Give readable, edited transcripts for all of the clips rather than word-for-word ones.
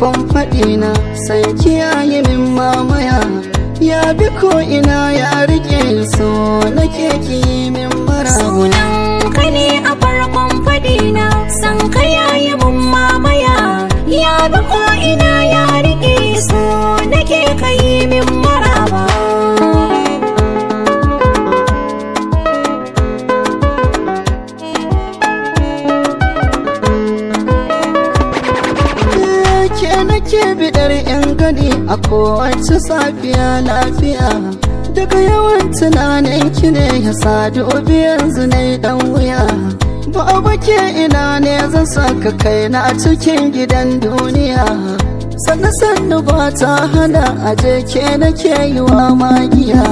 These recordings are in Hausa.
farkon faɗina sai kiyaye min mamaya. Ya bi ko ina ya rike so nake ki min maraba. Sunan ka ne a farkon faɗina, san ka yayi mun mamaya. Ya bi ko ina ya rike so nake ka yi min maraba. Ke nake bidar yan gani a kowace safiya lafiya. Daga yawan tunanin ki ne ya sadu yanzu na dan wuya. Ba ke ina ne zan saka kaina a cikin gidan duniya. Sannu ba ta hana aje ke nake yi wa magiya.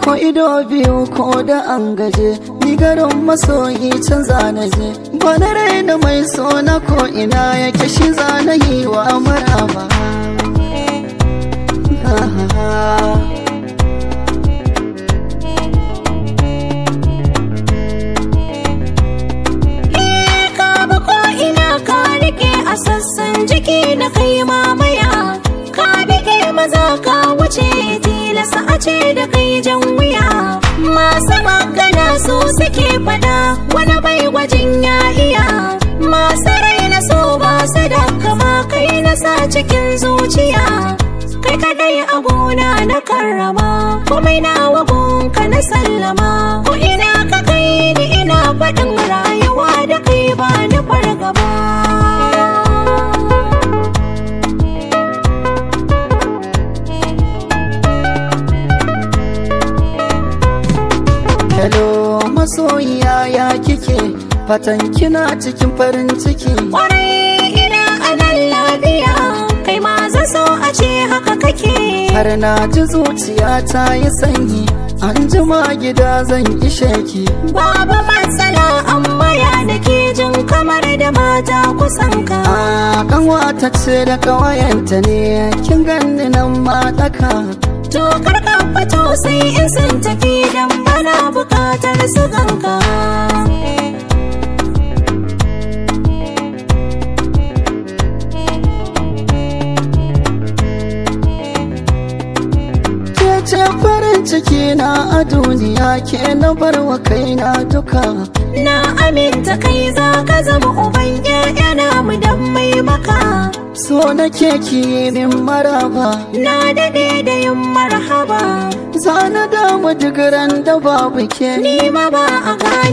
Ko ido biyu ko da an gaje ni garin masoyi can zanaje. Ba na raina mai so na ko ina yake shi zanayi wa maraba. Sassan jiki na kai mamaya, ka bige maza ka wuce tilasa a ce da kai jan wuya. Masu magana su suke fada wani bai gwajin ya iya. Masu raina so ba su da kama kai na sa cikin zuciya. Kai kadai a gona na karrama, komai na wagonka na sallama. Ko ina ka kai ni ina faɗin rayuwa da kai ba na fargaba. Hello masoyiya ya kike, fatan kina cikin farin ciki. Kwarai ina a nan lafiya, kai ma zan so a ce haka kake. Har na ji zuciya ta yi sanyi, an jima gida zan ishe ki. Babu matsala amma ya nake jin kamar da mata kusan ka. A kanwata ce da kawayenta ne, kin ganni nan ma daka. To karka fito sai in sun tafi dan bana bukatar su ganka. Ke ce farin ciki na a duniya, ke na barwa kaina duka. Na aminta kai za ka zama uban ƴaƴana mu dan mai maka. So nake ki min maraba, na daɗe da yin marhaba. Zana damu duk ran da babu ke, ni ma ba a gane